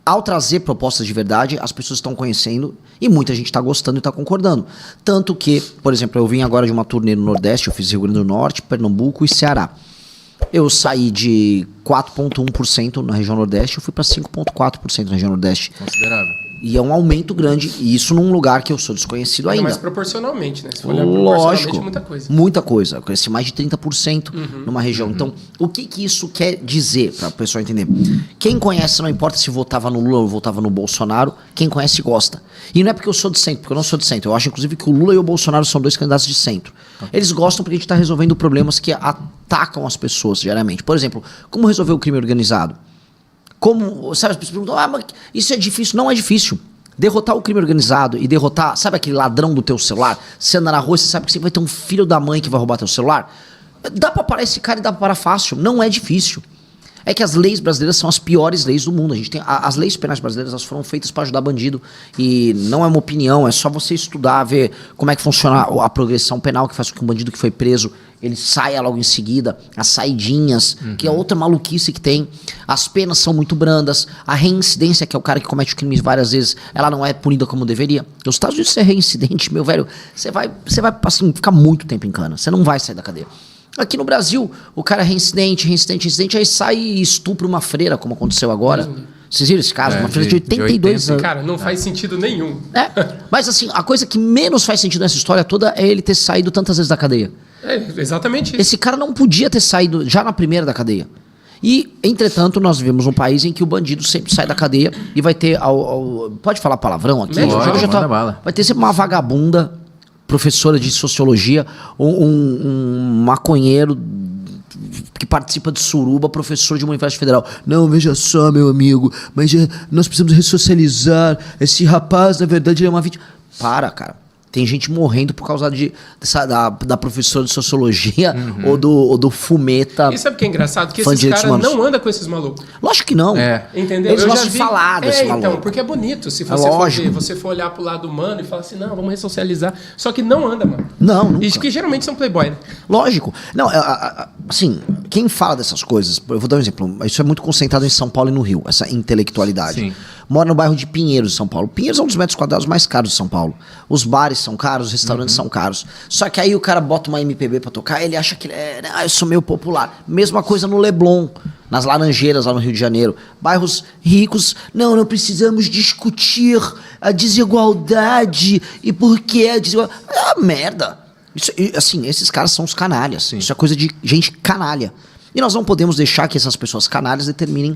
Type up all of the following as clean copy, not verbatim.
ao trazer propostas de verdade, as pessoas estão conhecendo e muita gente está gostando e está concordando. Tanto que, por exemplo, eu vim agora de uma turnê no Nordeste, eu fiz Rio Grande do Norte, Pernambuco e Ceará. Eu saí de 4,1% na região Nordeste, eu fui para 5,4% na região Nordeste. Considerável. E é um aumento grande, e isso num lugar que eu sou desconhecido ainda. Mas proporcionalmente, né? Se for olhar proporcionalmente, é muita coisa. Muita coisa. Eu cresci mais de 30% numa região. Então, o que isso quer dizer, para o pessoal entender? Quem conhece, não importa se votava no Lula ou votava no Bolsonaro, quem conhece gosta. E não é porque eu sou de centro, porque eu não sou de centro. Eu acho, inclusive, que o Lula e o Bolsonaro são dois candidatos de centro. Eles gostam porque a gente está resolvendo problemas que atacam as pessoas diariamente. Por exemplo, como resolver o crime organizado? Como, sabe, as pessoas perguntam, mas isso é difícil. Não é difícil. Derrotar o crime organizado e derrotar, sabe aquele ladrão do teu celular? Você anda na rua e você sabe que você vai ter um filho da mãe que vai roubar teu celular? Dá pra parar esse cara e dá pra parar fácil. Não é difícil. É que as leis brasileiras são as piores leis do mundo. A gente tem, as leis penais brasileiras, elas foram feitas para ajudar bandido. E não é uma opinião, é só você estudar, ver como é que funciona a progressão penal, que faz com que um bandido que foi preso, ele saia logo em seguida. As saidinhas, que é outra maluquice que tem. As penas são muito brandas. A reincidência, que é o cara que comete o crime várias vezes, ela não é punida como deveria. Nos Estados Unidos, você é reincidente, meu velho, você vai assim, ficar muito tempo em cana. Você não vai sair da cadeia. Aqui no Brasil, o cara é reincidente, aí sai e estupra uma freira, como aconteceu agora. Vocês viram esse caso? Uma freira de 82 anos. Cara, não faz sentido nenhum. Mas assim, a coisa que menos faz sentido nessa história toda é ele ter saído tantas vezes da cadeia. É exatamente isso. Esse cara não podia ter saído já na primeira da cadeia. E, entretanto, nós vivemos um país em que o bandido sempre sai da cadeia e vai ter... pode falar palavrão aqui? Vai ter sempre uma vagabunda... professora de sociologia, um maconheiro que participa de suruba, professor de uma universidade federal. Não, veja só, meu amigo, mas nós precisamos ressocializar. Esse rapaz, na verdade, ele é uma vítima. Para, cara. Tem gente morrendo por causa da professora de sociologia ou do fumeta. E sabe o que é engraçado? Que esses caras não andam com esses malucos. Lógico que não. Entendeu? Eles gostam de falar desse maluco. Então, porque é bonito. Se você for ver, você for olhar pro lado humano e falar assim, não, vamos ressocializar. Só que não anda, mano. Não, nunca. E que geralmente são playboy, né? Lógico. Não, assim, quem fala dessas coisas, eu vou dar um exemplo. Isso é muito concentrado em São Paulo e no Rio, essa intelectualidade. Sim. Mora no bairro de Pinheiros, em São Paulo. Pinheiros é um dos metros quadrados mais caros de São Paulo. Os bares são caros, os restaurantes são caros. Só que aí o cara bota uma MPB pra tocar, ele acha que eu sou meio popular. Mesma coisa no Leblon, nas Laranjeiras, lá no Rio de Janeiro. Bairros ricos, não precisamos discutir a desigualdade e por que a desigualdade. Merda. Isso, assim, esses caras são os canalhas. Sim. Isso é coisa de gente canalha. E nós não podemos deixar que essas pessoas canalhas determinem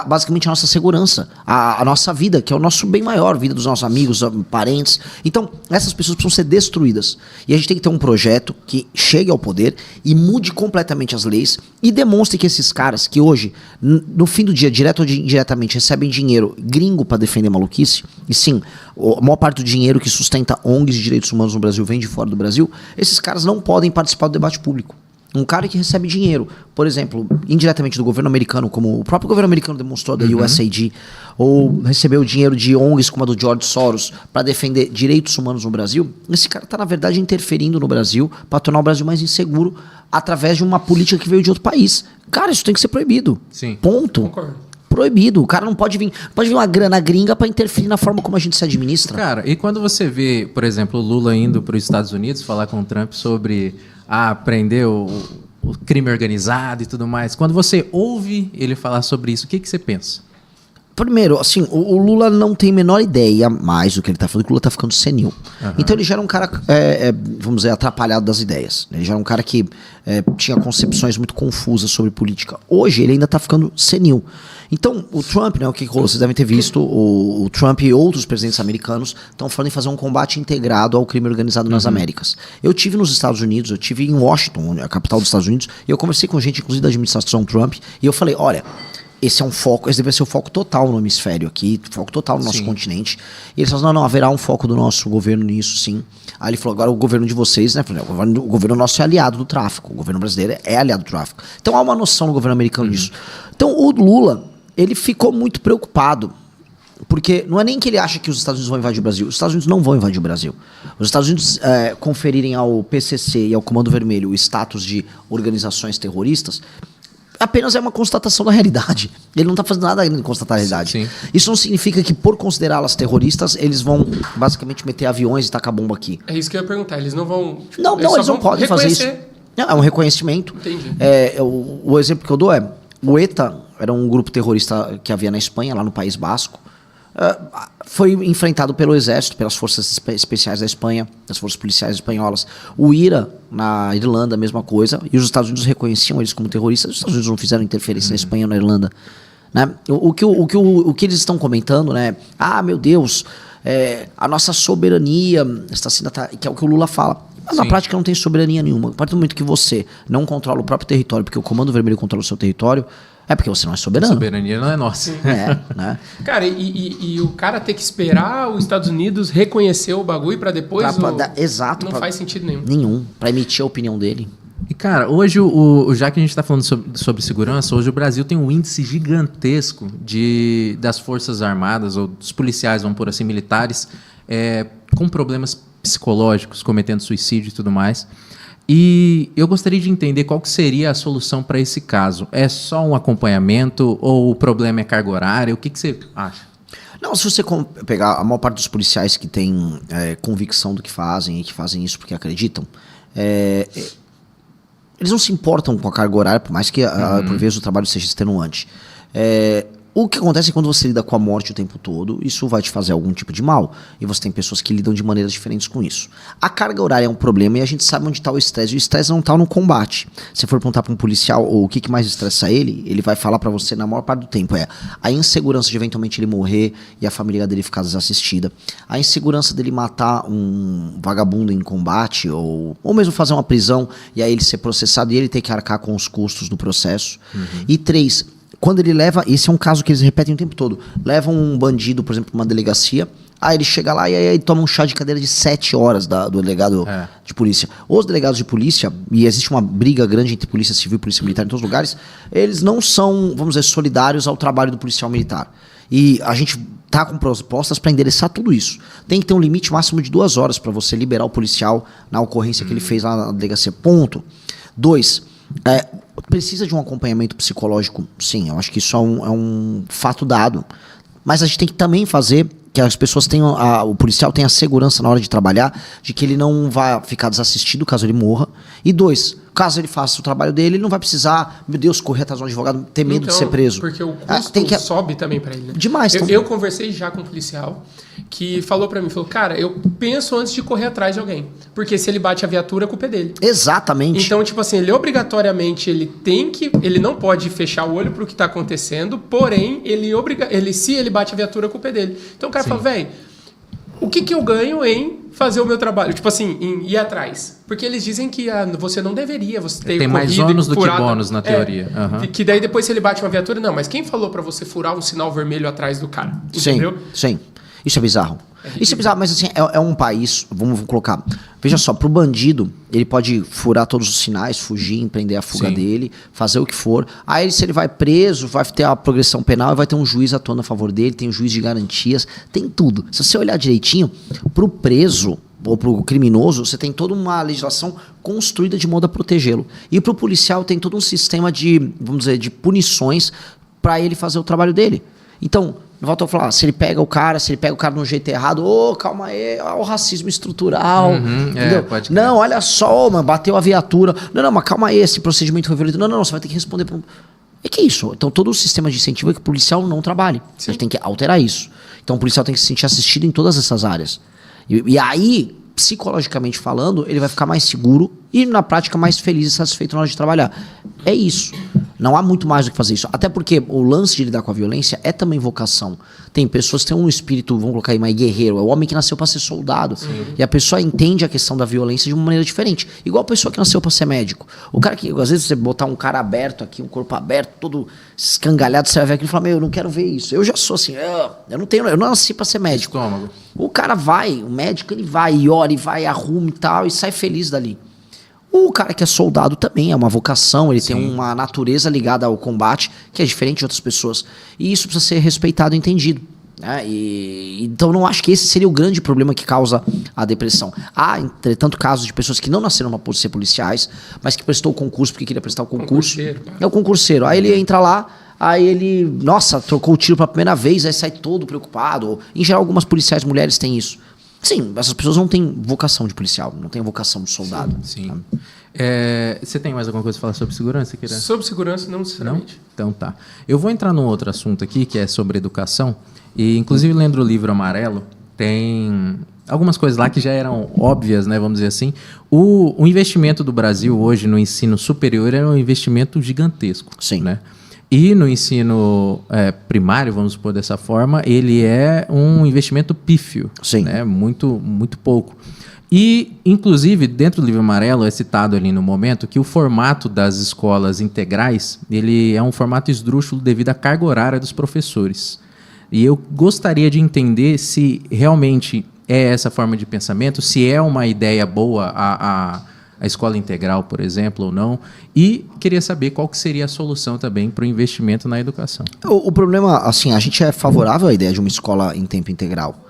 basicamente a nossa segurança, a nossa vida, que é o nosso bem maior, a vida dos nossos amigos, parentes. Então, essas pessoas precisam ser destruídas. E a gente tem que ter um projeto que chegue ao poder e mude completamente as leis e demonstre que esses caras que hoje, no fim do dia, direto ou indiretamente, recebem dinheiro gringo para defender maluquice, e sim, a maior parte do dinheiro que sustenta ONGs de direitos humanos no Brasil vem de fora do Brasil, esses caras não podem participar do debate público. Um cara que recebe dinheiro, por exemplo, indiretamente do governo americano, como o próprio governo americano demonstrou da USAID, ou recebeu dinheiro de ONGs como a do George Soros para defender direitos humanos no Brasil, esse cara está, na verdade, interferindo no Brasil para tornar o Brasil mais inseguro através de uma política que veio de outro país. Cara, isso tem que ser proibido. Sim. Ponto. Concordo. Proibido. O cara não pode vir uma grana gringa para interferir na forma como a gente se administra. Cara, e quando você vê, por exemplo, o Lula indo para os Estados Unidos falar com o Trump sobre prender o crime organizado e tudo mais, quando você ouve ele falar sobre isso, o que você pensa? Primeiro, assim, o Lula não tem a menor ideia mais do que ele tá falando, que o Lula tá ficando senil. Então ele já era um cara, vamos dizer, atrapalhado das ideias. Ele já era um cara que tinha concepções muito confusas sobre política. Hoje ele ainda tá ficando senil. Então o Trump, né, o que rolou, vocês devem ter visto, o Trump e outros presidentes americanos estão falando em fazer um combate integrado ao crime organizado nas Américas. Eu tive nos Estados Unidos, eu tive em Washington, a capital dos Estados Unidos, e eu conversei com gente, inclusive da administração Trump, e eu falei, olha, esse é um foco, esse deve ser o foco total no hemisfério aqui, foco total no nosso continente. E eles falaram, não, haverá um foco do nosso governo nisso, sim. Aí ele falou, agora o governo de vocês, né? O governo nosso é aliado do tráfico, o governo brasileiro é aliado do tráfico. Então há uma noção no governo americano disso. Então o Lula, ele ficou muito preocupado, porque não é nem que ele acha que os Estados Unidos vão invadir o Brasil, os Estados Unidos não vão invadir o Brasil. Os Estados Unidos conferirem ao PCC e ao Comando Vermelho o status de organizações terroristas, apenas é uma constatação da realidade. Ele não está fazendo nada além de constatar a realidade. Sim. Isso não significa que, por considerá-las terroristas, eles vão basicamente meter aviões e tacar bomba aqui. É isso que eu ia perguntar. Eles não vão... Tipo, não, eles não podem fazer isso. É um reconhecimento. Entendi. O exemplo que eu dou é... O ETA era um grupo terrorista que havia na Espanha, lá no País Basco. Foi enfrentado pelo exército, pelas forças especiais da Espanha, das forças policiais espanholas. O IRA, na Irlanda, a mesma coisa. E os Estados Unidos reconheciam eles como terroristas. Os Estados Unidos não fizeram interferência na Espanha ou na Irlanda. Né? O que eles estão comentando, né? Meu Deus, a nossa soberania está sendo atacada, que é o que o Lula fala. Mas na prática não tem soberania nenhuma. A partir do momento que você não controla o próprio território, porque o Comando Vermelho controla o seu território, é porque você não é soberano. A soberania não é nossa. Né? Cara, e o cara ter que esperar os Estados Unidos reconhecer o bagulho para depois... Exato. Não faz sentido nenhum. Nenhum. Para emitir a opinião dele. E, cara, hoje, já que a gente está falando sobre segurança, hoje o Brasil tem um índice gigantesco das Forças Armadas, ou dos policiais, vamos por assim, militares, com problemas psicológicos, cometendo suicídio e tudo mais. E eu gostaria de entender qual que seria a solução para esse caso. É só um acompanhamento ou o problema é carga horária? O que você acha? Não, se você pegar a maior parte dos policiais que tem convicção do que fazem e que fazem isso porque acreditam, eles não se importam com a carga horária, por mais que por vezes o trabalho seja extenuante. O que acontece é que quando você lida com a morte o tempo todo, isso vai te fazer algum tipo de mal. E você tem pessoas que lidam de maneiras diferentes com isso. A carga horária é um problema e a gente sabe onde está o estresse. E o estresse não está no combate. Se for perguntar para um policial o que mais estressa ele vai falar para você na maior parte do tempo. A insegurança de eventualmente ele morrer e a família dele ficar desassistida. A insegurança dele matar um vagabundo em combate ou mesmo fazer uma prisão e aí ele ser processado e ele ter que arcar com os custos do processo. E 3... Quando ele leva, esse é um caso que eles repetem o tempo todo, levam um bandido, por exemplo, para uma delegacia, aí ele chega lá e aí toma um chá de cadeira de 7 horas do delegado de polícia. Os delegados de polícia, e existe uma briga grande entre polícia civil e polícia militar em todos os lugares, eles não são, vamos dizer, solidários ao trabalho do policial militar. E a gente tá com propostas para endereçar tudo isso. Tem que ter um limite máximo de 2 horas para você liberar o policial na ocorrência que ele fez lá na delegacia. Ponto. 2, precisa de um acompanhamento psicológico? Sim, eu acho que isso é um fato dado. Mas a gente tem que também fazer que as pessoas tenham, o policial tenha segurança na hora de trabalhar, de que ele não vai ficar desassistido caso ele morra. E 2, caso ele faça o trabalho dele, ele não vai precisar, meu Deus, correr atrás de um advogado, ter medo de ser preso. Porque o custo sobe também para ele, né? Demais. Eu conversei já com um policial que falou para mim, cara, eu penso antes de correr atrás de alguém. Porque se ele bate a viatura, a culpa é dele. Exatamente. Então, tipo assim, ele obrigatoriamente, ele não pode fechar o olho pro que tá acontecendo, porém, se ele bate a viatura, a culpa é dele. Então o cara fala, velho, o que eu ganho em fazer o meu trabalho? Tipo assim, em ir atrás. Porque eles dizem que você não deveria, você tem mais ônus do que bônus na teoria. Que daí depois se ele bate uma viatura, não, mas quem falou pra você furar um sinal vermelho atrás do cara? Entendeu? Sim. Isso é bizarro. Isso é bizarro, mas assim, é um país, vamos colocar, veja só, pro bandido, ele pode furar todos os sinais, fugir, empreender a fuga dele, fazer o que for. Aí se ele vai preso, vai ter a progressão penal e vai ter um juiz atuando a favor dele, tem um juiz de garantias, tem tudo. Se você olhar direitinho, pro preso ou pro criminoso, você tem toda uma legislação construída de modo a protegê-lo. E pro policial tem todo um sistema de, vamos dizer, de punições para ele fazer o trabalho dele. Então, volto a falar, se ele pega o cara de um jeito errado, calma aí, o racismo estrutural, entendeu? Não, olha só, mano, bateu a viatura. Não, mas calma aí, esse procedimento foi violento. Não, você vai ter que responder por... É que isso? Então todo o sistema de incentivo é que o policial não trabalhe. Sim. A gente tem que alterar isso. Então o policial tem que se sentir assistido em todas essas áreas. E aí, psicologicamente falando, ele vai ficar mais seguro e na prática mais feliz e satisfeito na hora de trabalhar. É isso. Não há muito mais do que fazer isso. Até porque o lance de lidar com a violência é também vocação. Tem pessoas que têm um espírito, vamos colocar aí, mais guerreiro. É o homem que nasceu para ser soldado. Sim. E a pessoa entende a questão da violência de uma maneira diferente. Igual a pessoa que nasceu para ser médico. O cara que, às vezes, você botar um cara aberto aqui, um corpo aberto, todo escangalhado, você vai ver aquilo e fala, eu não quero ver isso. Eu já sou assim, eu não nasci para ser médico. Estômago. O cara vai, o médico, ele vai e ora, e vai, arruma e tal, e sai feliz dali. O cara que é soldado também é uma vocação, ele tem uma natureza ligada ao combate que é diferente de outras pessoas. E isso precisa ser respeitado e entendido. Né? Então não acho que esse seria o grande problema que causa a depressão. Há, entretanto, casos de pessoas que não nasceram para ser policiais, mas que prestou o concurso porque queria prestar o concurso. É o concurseiro. Aí ele entra lá, aí ele, nossa, trocou o tiro pela primeira vez, aí sai todo preocupado. Em geral, algumas policiais mulheres têm isso. Sim, essas pessoas não têm vocação de policial, não têm vocação de soldado. Sim. Você tem mais alguma coisa para falar sobre segurança? Sobre segurança, não necessariamente. Não? Então tá. Eu vou entrar num outro assunto aqui, que é sobre educação. E, inclusive, lendo o livro Amarelo, tem algumas coisas lá que já eram óbvias, né, vamos dizer assim. O investimento do Brasil hoje no ensino superior é um investimento gigantesco. Sim. Né? E no ensino primário, vamos supor dessa forma, ele é um investimento pífio. Sim. Né? Muito, muito pouco. E, inclusive, dentro do livro Amarelo, é citado ali no momento que o formato das escolas integrais, ele é um formato esdrúxulo devido à carga horária dos professores. E eu gostaria de entender se realmente é essa forma de pensamento, se é uma ideia boa a escola integral, por exemplo, ou não. E queria saber qual que seria a solução também para o investimento na educação. O problema, assim, a gente é favorável à ideia de uma escola em tempo integral.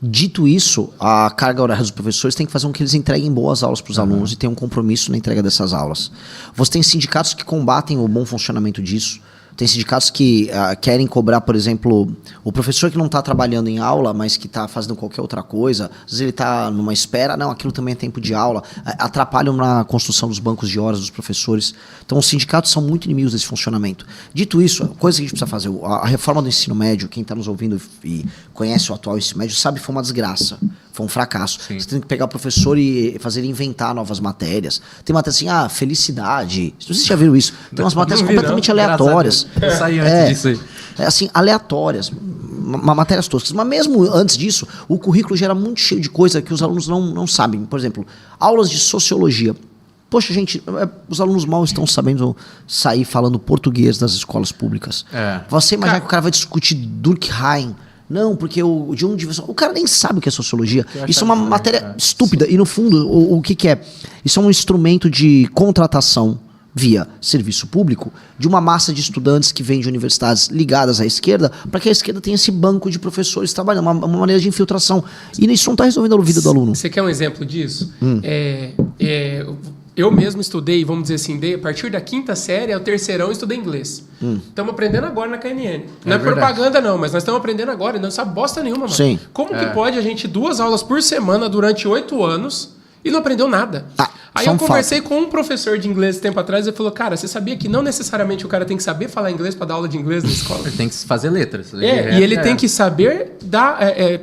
Dito isso, a carga horária dos professores tem que fazer com que eles entreguem boas aulas para os alunos e tenham um compromisso na entrega dessas aulas. Você tem sindicatos que combatem o bom funcionamento disso. Tem sindicatos que querem cobrar, por exemplo, o professor que não está trabalhando em aula, mas que está fazendo qualquer outra coisa. Às vezes ele está numa espera. Não, aquilo também é tempo de aula. Atrapalham na construção dos bancos de horas dos professores. Então, os sindicatos são muito inimigos desse funcionamento. Dito isso, a coisa que a gente precisa fazer, a reforma do ensino médio, quem está nos ouvindo e conhece o atual ensino médio, sabe que foi uma desgraça. Foi um fracasso. Sim. Você tem que pegar o professor e fazer ele inventar novas matérias. Tem matéria assim, felicidade. Vocês já viram isso? Tem umas matérias completamente aleatórias. Eu saí antes disso aí. Assim, aleatórias, matérias toscas. Mas mesmo antes disso, o currículo já era muito cheio de coisa que os alunos não sabem. Por exemplo, aulas de sociologia. Poxa, gente, os alunos mal estão sabendo sair falando português das escolas públicas. Você imagina que o cara vai discutir Durkheim. Não, porque de onde o cara nem sabe o que é sociologia. Isso é uma matéria estúpida. E no fundo, o que é? Isso é um instrumento de contratação via serviço público de uma massa de estudantes que vem de universidades ligadas à esquerda, para que a esquerda tenha esse banco de professores trabalhando, uma maneira de infiltração. E isso não está resolvendo a vida do aluno. Você quer um exemplo disso? Eu mesmo estudei, vamos dizer assim, a partir da 5ª série ao terceirão, estudei inglês. Estamos aprendendo agora na KNN. Não é propaganda não, mas nós estamos aprendendo agora, não sabe bosta nenhuma, mano. Sim. Como que pode a gente 2 aulas por semana durante 8 anos e não aprendeu nada? Aí eu conversei com um professor de inglês tempo atrás e ele falou, cara, você sabia que não necessariamente o cara tem que saber falar inglês para dar aula de inglês na escola? Ele tem que fazer letras. E ele tem que saber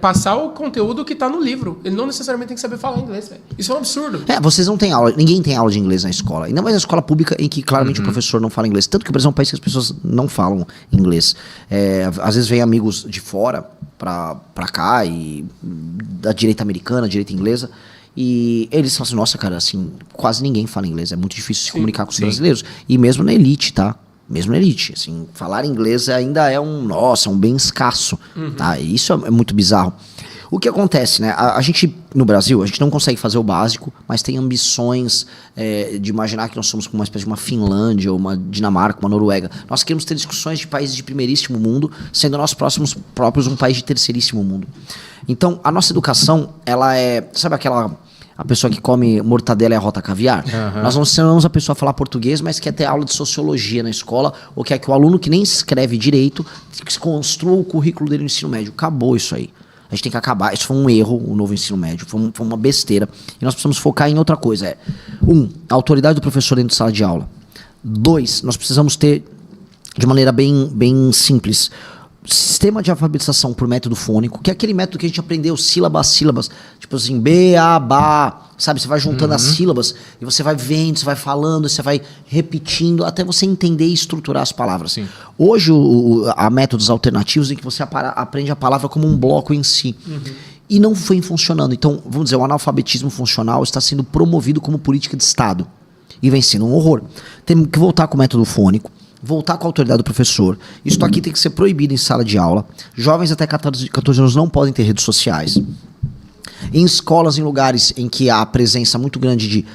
passar o conteúdo que está no livro. Ele não necessariamente tem que saber falar inglês, velho. Isso é um absurdo. Vocês não têm aula, ninguém tem aula de inglês na escola. Ainda mais na escola pública em que claramente o professor não fala inglês. Tanto que o Brasil é um país que as pessoas não falam inglês. Às vezes vem amigos de fora para cá, e da direita americana, direita inglesa, e eles falam assim, nossa, cara, assim, quase ninguém fala inglês, é muito difícil se comunicar com os brasileiros. E mesmo na elite, tá? Mesmo na elite, assim, falar inglês ainda é um bem escasso, tá? E isso é muito bizarro. O que acontece, né? A gente, no Brasil, a gente não consegue fazer o básico, mas tem ambições de imaginar que nós somos como uma espécie de uma Finlândia, ou uma Dinamarca, uma Noruega. Nós queremos ter discussões de países de primeiríssimo mundo, sendo nós próprios um país de terceiríssimo mundo. Então, a nossa educação, ela é... Sabe a pessoa que come mortadela e arrota caviar? Nós não ensinamos a pessoa a falar português, mas quer ter aula de sociologia na escola, ou quer que o aluno que nem escreve direito, que construa o currículo dele no ensino médio. Acabou isso aí. A gente tem que acabar. Isso foi um erro, o novo ensino médio. Foi uma besteira. E nós precisamos focar em outra coisa. A autoridade do professor dentro de sala de aula. 2, nós precisamos ter, de maneira bem simples, sistema de alfabetização por método fônico, que é aquele método que a gente aprendeu sílabas, tipo assim, B, A, Ba, sabe? Você vai juntando as sílabas e você vai vendo, você vai falando, você vai repetindo até você entender e estruturar as palavras. Sim. Hoje há métodos alternativos em que você aprende a palavra como um bloco em si. E não vem funcionando. Então, vamos dizer, o analfabetismo funcional está sendo promovido como política de Estado. E vem sendo um horror. Temos que voltar com o método fônico, voltar com a autoridade do professor. Isso aqui tem que ser proibido em sala de aula. Jovens até 14 anos não podem ter redes sociais. Em escolas, em lugares em que há presença muito grande de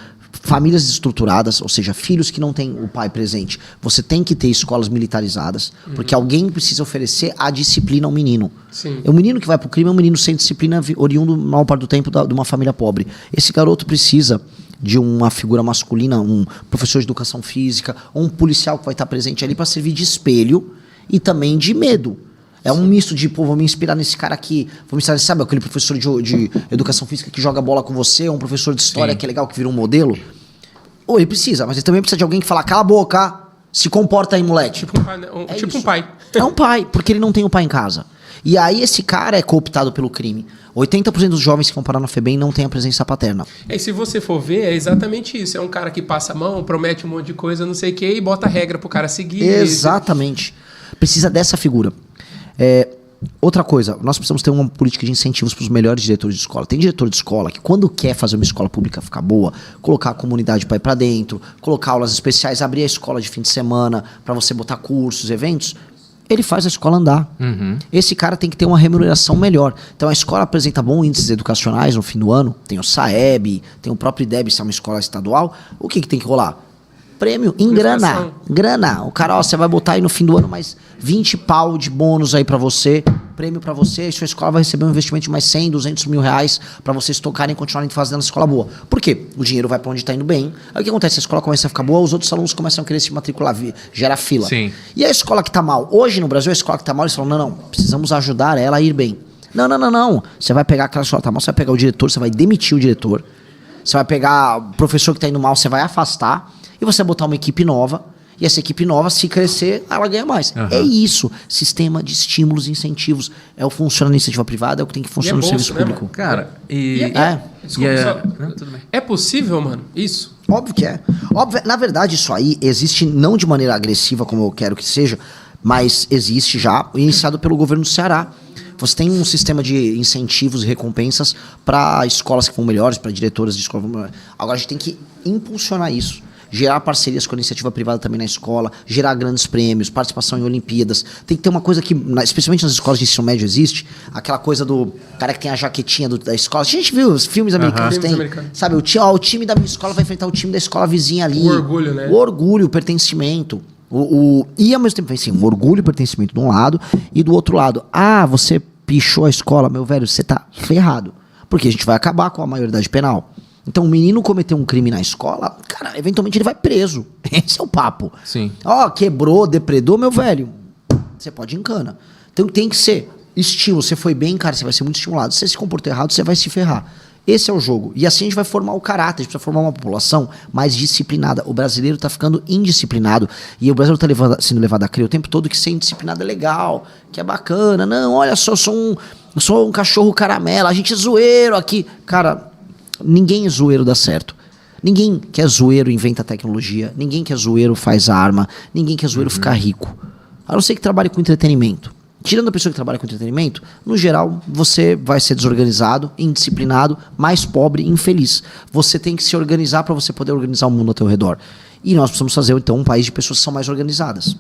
famílias desestruturadas, ou seja, filhos que não têm o pai presente. Você tem que ter escolas militarizadas, porque alguém precisa oferecer a disciplina ao menino. Sim. O menino que vai pro crime é um menino sem disciplina, oriundo, maior parte do tempo, de uma família pobre. Esse garoto precisa de uma figura masculina, um professor de educação física, ou um policial que vai estar presente ali para servir de espelho e também de medo. É um misto de, pô, vou me inspirar nesse cara aqui, vou me inspirar, sabe, aquele professor de educação física que joga bola com você, ou um professor de história que é legal, que vira um modelo. Ou ele precisa, mas ele também precisa de alguém que fala, cala a boca, se comporta aí, moleque. Tipo um pai. Um pai. É um pai, porque ele não tem o pai em casa. E aí esse cara é cooptado pelo crime. 80% dos jovens que vão parar na FEBEM não têm a presença paterna. E se você for ver, é exatamente isso. É um cara que passa a mão, promete um monte de coisa, não sei o quê, e bota regra pro cara seguir. Exatamente. Precisa dessa figura. Outra coisa, nós precisamos ter uma política de incentivos para os melhores diretores de escola. Tem diretor de escola que, quando quer fazer uma escola pública ficar boa, colocar a comunidade para ir para dentro, colocar aulas especiais, abrir a escola de fim de semana para você botar cursos, eventos, ele faz a escola andar. Esse cara tem que ter uma remuneração melhor. Então a escola apresenta bons índices educacionais no fim do ano, tem o SAEB, tem o próprio IDEB, se é uma escola estadual. O que tem que rolar? Prêmio em grana. Grana. O cara, ó, você vai botar aí no fim do ano mais 20 pau de bônus aí pra você, prêmio pra você, e sua escola vai receber um investimento de mais 100, 200 mil reais pra vocês tocarem e continuarem fazendo a escola boa. Por quê? O dinheiro vai pra onde tá indo bem. Aí o que acontece? A escola começa a ficar boa, os outros alunos começam a querer se matricular, gera fila. Sim. E a escola que tá mal? Hoje no Brasil, a escola que tá mal, eles falam, não, precisamos ajudar ela a ir bem. Não. Você vai pegar aquela escola que tá mal, você vai pegar o diretor, você vai demitir o diretor, você vai pegar o professor que tá indo mal, você vai afastar, e você vai botar uma equipe nova, e essa equipe nova, se crescer, ela ganha mais. É isso. Sistema de estímulos e incentivos. É o funcionar na iniciativa privada, é o que tem que funcionar no serviço público. Cara, tudo bem. É possível, mano, isso? Óbvio que é. Óbvio, na verdade, isso aí existe não de maneira agressiva, como eu quero que seja, mas existe já, iniciado pelo governo do Ceará. Você tem um sistema de incentivos e recompensas para escolas que vão melhores, para diretoras de escola que vão melhores. Agora a gente tem que impulsionar isso. Gerar parcerias com a iniciativa privada também na escola, gerar grandes prêmios, participação em Olimpíadas. Tem que ter uma coisa que, especialmente nas escolas de ensino médio, existe, aquela coisa do cara que tem a jaquetinha da escola. A gente viu, os filmes americanos tem, sabe, o time da minha escola vai enfrentar o time da escola vizinha ali. O orgulho, né? O orgulho, o pertencimento. E ao mesmo tempo, assim, o orgulho e o pertencimento de um lado, e do outro lado, você pichou a escola, meu velho, você tá ferrado. Porque a gente vai acabar com a maioridade penal. Então, o menino cometeu um crime na escola, cara, eventualmente ele vai preso. Esse é o papo. Sim. Quebrou, depredou, meu velho. Você pode encana. Então, tem que ser estímulo. Você foi bem, cara, você vai ser muito estimulado. Se você se comportou errado, você vai se ferrar. Esse é o jogo. E assim a gente vai formar o caráter, a gente precisa formar uma população mais disciplinada. O brasileiro tá ficando indisciplinado. E o brasileiro tá sendo levado a crer o tempo todo que ser indisciplinado é legal, que é bacana. Não, olha só, eu sou um cachorro caramelo, a gente é zoeiro aqui. Cara, ninguém é zoeiro dá certo. Ninguém que é zoeiro inventa tecnologia. Ninguém que é zoeiro faz arma. Ninguém que é zoeiro fica rico. A não ser que trabalhe com entretenimento. Tirando a pessoa que trabalha com entretenimento, no geral, você vai ser desorganizado, indisciplinado, mais pobre, infeliz. Você tem que se organizar para você poder organizar o mundo ao teu redor. E nós precisamos fazer, então, um país de pessoas que são mais organizadas.